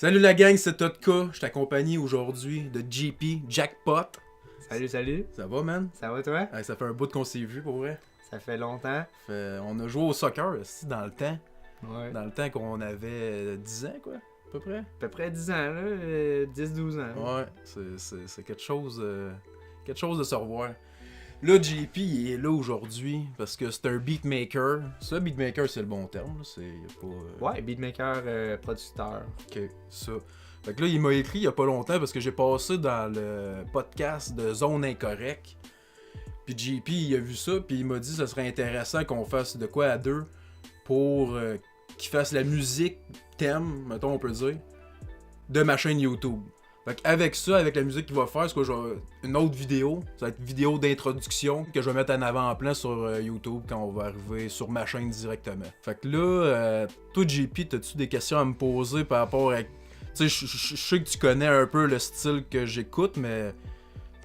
Salut la gang, c'est Totka. Je t'accompagne aujourd'hui de JP Jackpot. Salut. Ça va, man? Ça va, toi? Ouais, ça fait un bout qu'on s'est vu, pour vrai. Ça fait longtemps. On a joué au soccer aussi dans le temps. Ouais. Dans le temps qu'on avait 10 ans, quoi, à peu près. À peu près 10 ans, là. 10-12 ans. Ouais, c'est quelque chose de se revoir. Là, JP, il est là aujourd'hui parce que c'est un beatmaker. Ça, beatmaker, c'est le bon terme. Là. C'est pas. Ouais, beatmaker, producteur. Ok, ça. Fait que là, il m'a écrit il y a pas longtemps parce que j'ai passé dans le podcast de Zone Incorrect. Puis JP, il a vu ça, puis il m'a dit que ce serait intéressant qu'on fasse de quoi à deux pour qu'il fasse la musique thème, mettons, on peut dire, de ma chaîne YouTube. Fait qu'avec ça, avec la musique qu'il va faire, c'est quoi, genre, une autre vidéo, ça va être une vidéo d'introduction que je vais mettre en avant-plan sur YouTube quand on va arriver sur ma chaîne directement. Fait que là, toi JP, t'as-tu des questions à me poser par rapport à... Tu sais, je sais que tu connais un peu le style que j'écoute, mais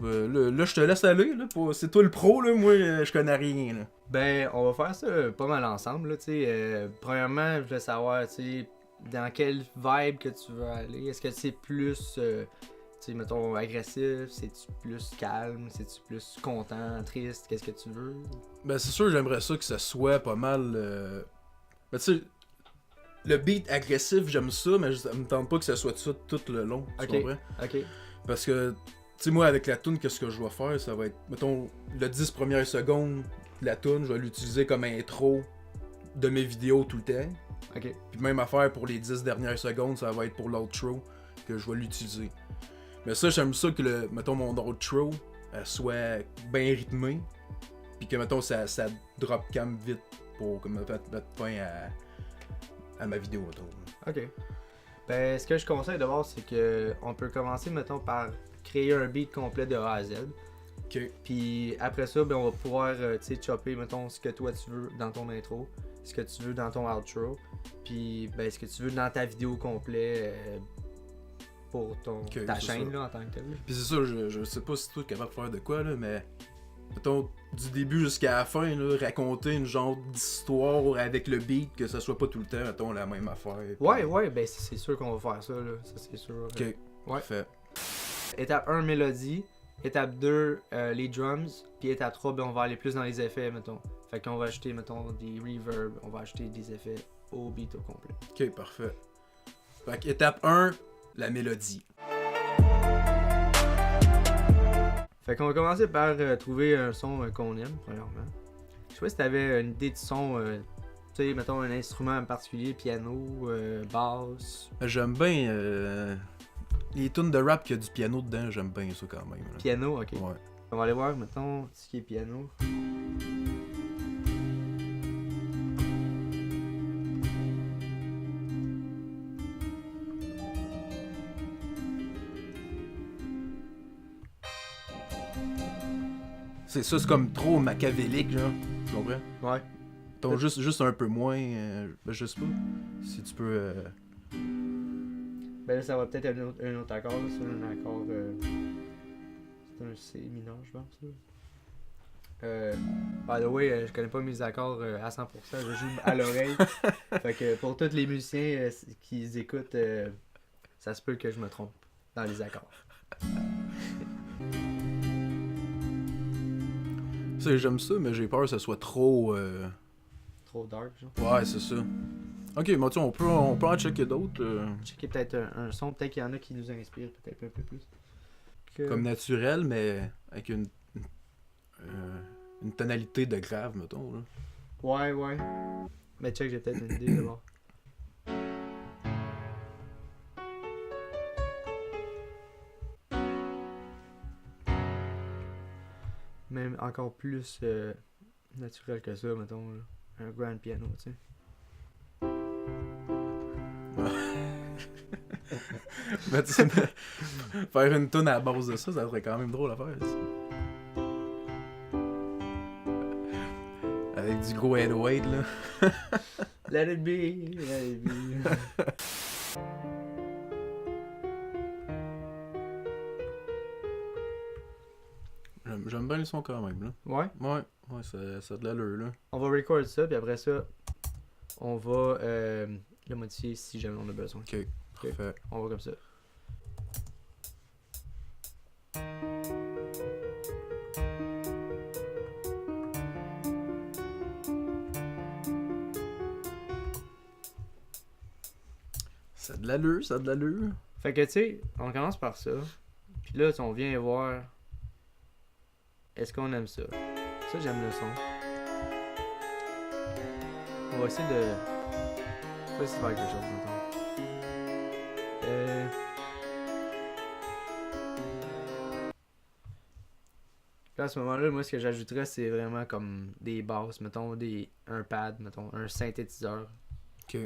là, je te laisse aller, là, c'est toi le pro, là, moi, je connais rien, là. Ben, on va faire ça pas mal ensemble, là, tu sais. Premièrement, je voulais savoir, tu sais, dans quelle vibe que tu veux aller. Est-ce que c'est plus, tu sais, mettons, agressif? C'est-tu plus calme? C'est-tu plus content, triste? Qu'est-ce que tu veux? Ben, c'est sûr, j'aimerais ça que ça soit pas mal... Ben, tu sais, le beat agressif, j'aime ça, mais ça me tente pas que ça soit ça tout le long, tu comprends? Ok. Parce que, tu sais, moi, avec la tune, qu'est-ce que je vais faire? Ça va être, mettons, le 10 premières secondes de la tune, je vais l'utiliser comme intro de mes vidéos tout le temps. Ok. Puis même affaire pour les 10 dernières secondes, ça va être pour l'outro que je vais l'utiliser. Mais ça, j'aime ça que, mettons, mon outro soit bien rythmé. Puis que, mettons, ça drop cam vite pour me mettre fin à ma vidéo autour. Ok. Ben, ce que je conseille d'abord, c'est que on peut commencer, mettons, par créer un beat complet de A à Z. Ok. Puis après ça, ben, on va pouvoir, tu sais, chopper, mettons, ce que toi tu veux dans ton intro, ce que tu veux dans ton outro, puis ben, ce que tu veux dans ta vidéo complet pour ta chaîne, là, en tant que telle. Puis c'est ça, je sais pas si toi t'es capable de faire de quoi, là, mais mettons, du début jusqu'à la fin, là, raconter une genre d'histoire avec le beat, que ça soit pas tout le temps, mettons, la même affaire. Puis... Ouais, ben c'est sûr qu'on va faire ça, là, ça c'est sûr. Ok, ouais. parfait. Étape 1, mélodie. Étape 2, les drums. Puis étape 3, ben, on va aller plus dans les effets, mettons. Fait qu'on va ajouter, mettons, des reverbs, on va ajouter des effets au beat au complet. Ok, parfait. Fait qu'étape 1, la mélodie. Fait qu'on va commencer par trouver un son qu'on aime, premièrement. Je sais pas si t'avais une idée de son, tu sais, mettons un instrument en particulier, piano, basse. J'aime bien les tunes de rap qui a du piano dedans, j'aime bien ça quand même. Là. Piano, ok. Ouais. On va aller voir, mettons, ce qui est piano. C'est comme trop machiavélique, genre. Tu comprends? Ouais. Donc juste un peu moins. Ben, je sais pas. Si tu peux. Ben là, ça va peut-être un autre accord, là. C'est un accord. C'est un C mineur, je pense. Là. By the way, je connais pas mes accords à 100%, je joue à l'oreille. Fait que pour tous les musiciens qui écoutent, ça se peut que je me trompe dans les accords. Tu sais, j'aime ça, mais j'ai peur que ça soit trop. Trop dark, genre. Ouais, c'est ça. Ok, mais tu on peut en checker d'autres. Checker peut-être un son, peut-être qu'il y en a qui nous inspirent peut-être un peu plus. Comme naturel, mais avec une tonalité de grave, mettons. Là. Ouais. Mais check, j'ai peut-être une idée d'abord. Même encore plus naturel que ça, mettons. Là. Un grand piano, tu sais. Mais tu sais, faire une tune à la base de ça serait quand même drôle à faire. Ça. Avec du gros 808 là. Let it be, let it be. J'aime bien le son quand même là. Ouais. Ouais, ça a de l'allure là. On va record ça, puis après ça, on va le modifier si jamais on a besoin. Ok, Parfait. On va comme ça. Ça a de l'allure, ça a de l'allure. Fait que tu sais, on commence par ça. Puis là, on vient voir. Est-ce qu'on aime ça? Ça, j'aime le son. On va essayer de. On va essayer de faire quelque chose maintenant. Là, à ce moment-là, moi, ce que j'ajouterais, c'est vraiment comme des basses, mettons, un pad, mettons, un synthétiseur. Ok.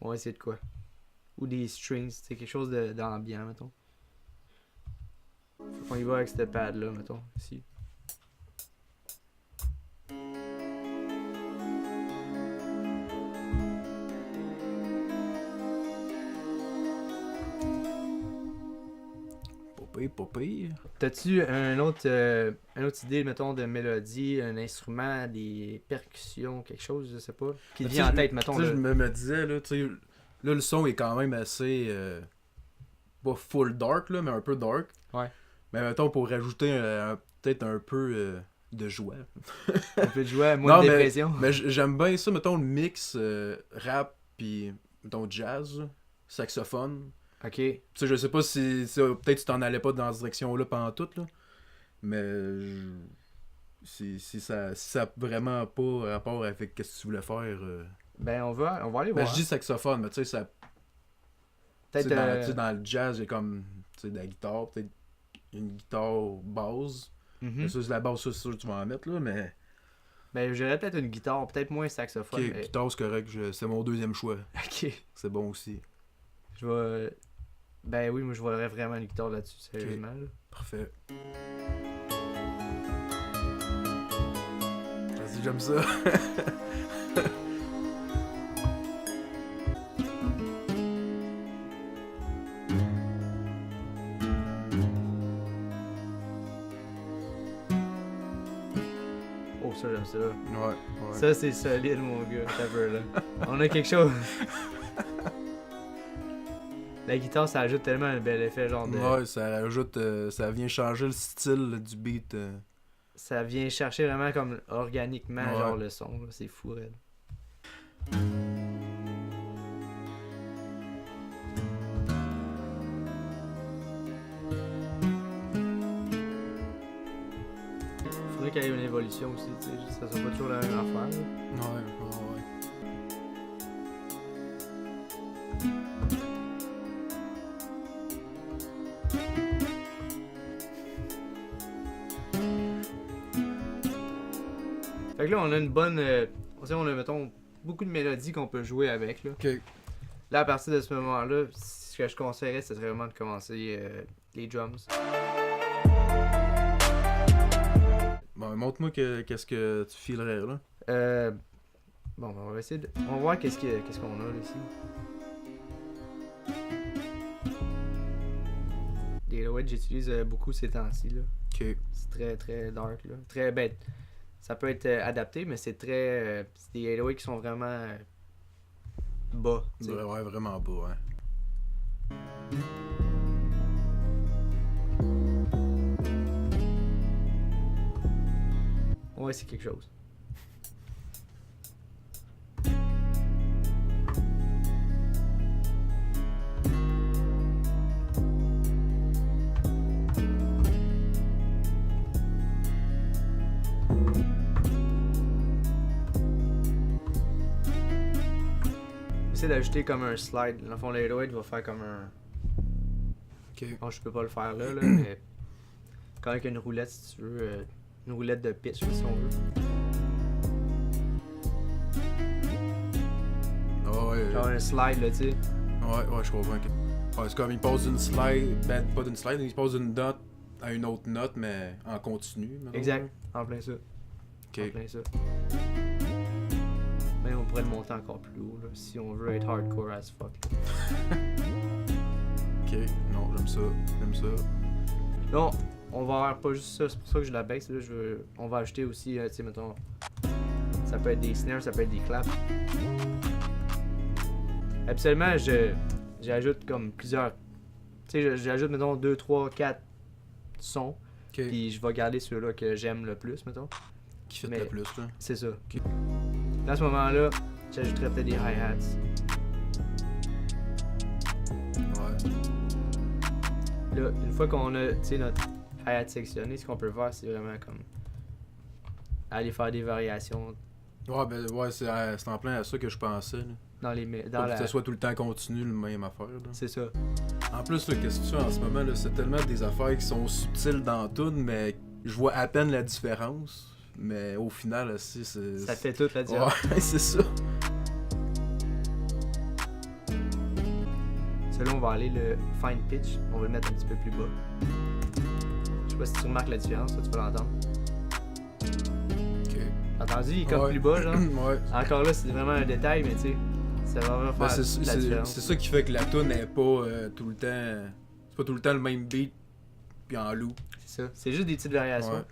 On va essayer de quoi? Ou des strings, c'est quelque chose d'ambiant, mettons. Faut qu'on y va avec ce pad-là, mettons, ici. Pas pire. T'as-tu une autre idée, mettons, de mélodie, un instrument, des percussions, quelque chose, je sais pas, qui te vient en tête, mettons? Tu sais, je me disais, là, tu sais, là, le son est quand même assez. Pas full dark, là, mais un peu dark. Ouais. Mais mettons, pour rajouter peut-être un peu de joie. On peut jouer à moins de dépression. Mais j'aime bien ça, mettons, le mix rap puis, mettons, jazz, saxophone. Ok. Tu sais, je sais pas si peut-être tu t'en allais pas dans cette direction-là pendant tout, là. Mais si ça a vraiment pas rapport avec ce que tu voulais faire. Ben, on va aller Ben, voir. je dis saxophone, mais tu sais, ça. Peut-être. Tu sais, dans le jazz, il y a comme tu sais, de la guitare, peut-être une guitare basse. Mhm. Ça, c'est la basse, ça, c'est sûr que tu vas en mettre, là, mais. Ben, j'aurais peut-être une guitare, peut-être moins Ok, saxophone. Mais... guitare, c'est correct, c'est mon deuxième choix. Ok. C'est bon aussi. Je vais. Ben oui, moi je voudrais vraiment une guitare là-dessus, sérieusement. Là. Parfait. Vas-y, j'aime ça. Oh, ça, j'aime ça. Ouais. Ça, c'est solide, mon gars. T'as peur, là. On a quelque chose. La guitare, ça ajoute tellement un bel effet, genre de... Ouais, ça ajoute, ça vient changer le style là, du beat. Ça vient chercher vraiment comme organiquement, Ouais. genre le son, là. C'est fou, raide. Faudrait qu'il y ait une évolution aussi, tu sais. Ça soit pas toujours la même affaire, là. Ouais. Fait que là, on a une bonne... on a, mettons, beaucoup de mélodies qu'on peut jouer avec, là. Ok. Là, à partir de ce moment-là, ce que je conseillerais, c'est vraiment de commencer les drums. Bon, montre-moi qu'est-ce que tu filerais là. Bon, on va essayer de... On va voir qu'est-ce qu'on a là, ici. Les Lowettes, j'utilise beaucoup ces temps-ci, là. Ok. C'est très, très dark, là. Très bête. Ça peut être adapté, mais c'est très... c'est des 808 qui sont vraiment bas, tu sais. Ouais, vraiment bas, ouais. On va essayer quelque chose. J'essaie d'ajouter comme un slide. Dans le fond, l'Aeroid va faire comme un... Ok. Bon, je peux pas le faire là, mais... Quand avec une roulette, si tu veux. Une roulette de pitch, si on veut. Ah ouais. Genre un slide, là, tu sais. Ouais, je comprends. Ouais, c'est comme il passe d'une slide, ben pas d'une slide, il passe d'une note à une autre note, mais en continu. Mettons. Exact. En plein ça. Ok. En plein ça. Mais on pourrait le monter encore plus haut, là, si on veut être hardcore as fuck. Ok, non, j'aime ça. Non, on va avoir pas juste ça, c'est pour ça que je la baisse, là, on va ajouter aussi, tu sais, mettons, ça peut être des snares, ça peut être des claps. Habituellement, j'ajoute comme plusieurs. Tu sais, j'ajoute, mettons, 2, 3, 4 sons. Ok. Puis je vais garder ceux-là que j'aime le plus, mettons. Qui fait Mais- le plus, là. C'est ça. Dans ce moment-là, j'ajouterais peut-être des hi-hats. Ouais. Là, une fois qu'on a, tu sais, notre hi-hat sectionné, ce qu'on peut faire, c'est vraiment comme aller faire des variations Ouais, ben, ouais, c'est en plein à ça que je pensais, là. dans les dans Pas la. que ce soit tout le temps continu, le même affaire, là. C'est ça. En plus, là, qu'est-ce que tu fais en ce moment, là, c'est tellement des affaires qui sont subtiles dans tout, mais je vois à peine la différence. Mais au final, aussi, c'est... Ça fait toute la différence. Ouais, c'est ça. Celui-là, on va aller le fine pitch. On va le mettre un petit peu plus bas. Je sais pas si tu remarques la différence, là, tu peux l'entendre. Ok. Entendu, il est comme Ouais. plus bas, genre. Ouais. Encore là, c'est vraiment un détail, mais tu sais, ça va vraiment Ben, faire c'est la différence. c'est ça qui fait que la tune n'est pas tout le temps... C'est pas tout le temps le même beat, puis en loup. C'est ça. C'est juste des petites variations. Ouais.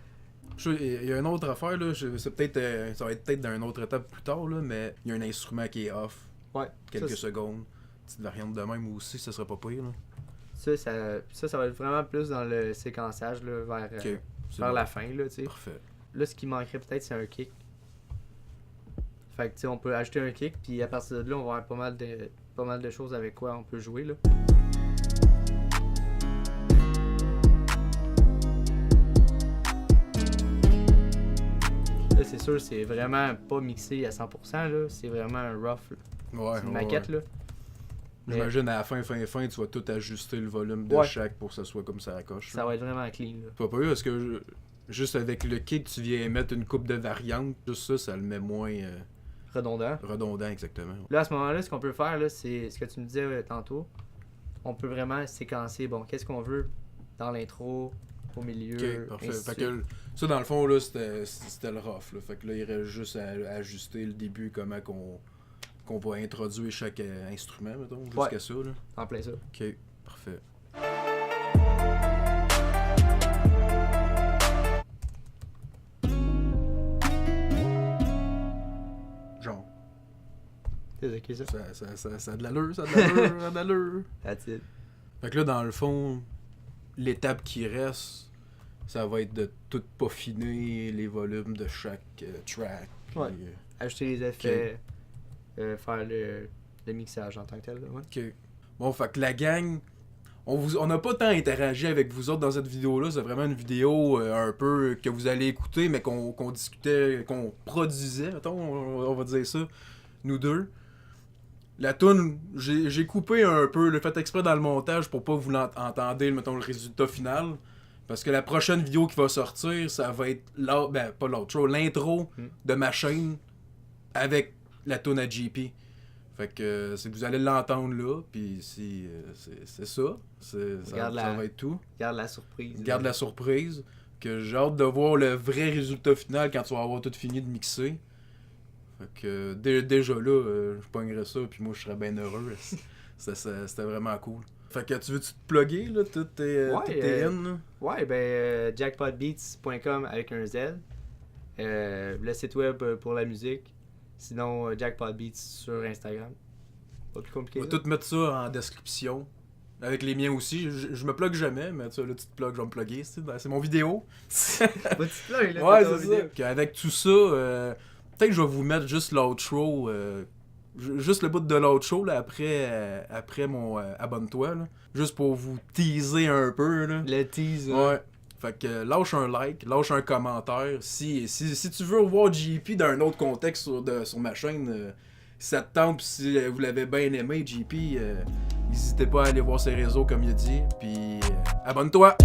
Il y a une autre affaire, là, c'est peut-être, ça va être peut-être dans une autre étape plus tard, là, mais il y a un instrument qui est off, Ouais. quelques Ça, secondes. Petite variante de même aussi, ça serait pas pire. Là. ça va être vraiment plus dans le séquençage là, vers, Ok, c'est vers bon. la fin, là, tu sais. Parfait. Là, ce qui manquerait peut-être, c'est un kick. Fait que, tu sais, on peut ajouter un kick, puis à partir de là, on va avoir pas mal de choses avec quoi on peut jouer, là. Là, c'est sûr, c'est vraiment pas mixé à 100%, là. C'est vraiment un rough, là. Ouais, C'est une ouais, maquette, ouais. là. Mais J'imagine à la fin, tu vas tout ajuster le volume de Ouais. chaque pour que ça soit comme ça à la coche. ça va être vraiment clean, là. Pas pire, parce que juste avec le kick, tu viens mettre une coupe de variantes, juste ça, ça le met moins Redondant. redondant exactement. Là, à ce moment-là, ce qu'on peut faire, là, c'est ce que tu me disais tantôt. On peut vraiment séquencer, bon, qu'est-ce qu'on veut dans l'intro, au milieu, Ok, parfait. ainsi de Fait suite. que ça, dans le fond, là, c'était le rough. Là. Fait que là, il reste juste à ajuster le début, comment qu'on va introduire chaque instrument, mettons, jusqu'à Ouais. ça. Là. En plein ça. Ok, parfait. Genre, C'est ok, ça. ça a de l'allure, ça a de l'allure, ça a de l'allure. That's it. Fait que là, dans le fond, l'étape qui reste, ça va être de tout peaufiner les volumes de chaque track. puis, Ouais. Ajouter les effets, faire le mixage en tant que tel, là, ouais. ok. Bon, fait que la gang, on n'a pas tant interagi avec vous autres dans cette vidéo-là. C'est vraiment une vidéo un peu que vous allez écouter, mais qu'on discutait, qu'on produisait, mettons, on va dire ça, nous deux. La toune, j'ai coupé un peu, le fait exprès dans le montage pour pas que vous l'entendez, mettons, le résultat final. Parce que la prochaine vidéo qui va sortir, ça va être pas l'outro, l'intro de ma chaîne avec la toune à JP. Fait que c'est que vous allez l'entendre là, puis si c'est ça, ça va être tout. Garde la surprise. Garde la surprise, que j'ai hâte de voir le vrai résultat final quand tu vas avoir tout fini de mixer. Fait que déjà là, je pognerais ça, puis moi je serais bien heureux. C'était vraiment cool. Fait que tu veux-tu te plugger là, toutes tes in, là? Ouais, ben jackpotbeats.com avec un Z. Le site web pour la musique. Sinon, jackpotbeats sur Instagram. Pas plus compliqué. On va ça. tout mettre ça en description. Avec les miens aussi. Je me plug jamais, mais tu sais, là, tu te plugs, je vais me plugger. C'est mon vidéo. Pas de plug, là, Ouais, c'est ton c'est vidéo. ça. Puis avec tout ça, peut-être que je vais vous mettre juste l'outro. Juste le bout de l'outro là, après mon abonne-toi. Là, juste pour vous teaser un peu. Là. Le tease. Ouais. Fait que lâche un like, lâche un commentaire. Si tu veux voir JP dans un autre contexte sur ma chaîne, si ça te tente, pis si vous l'avez bien aimé, JP, n'hésitez pas à aller voir ses réseaux comme il a dit. Puis abonne-toi!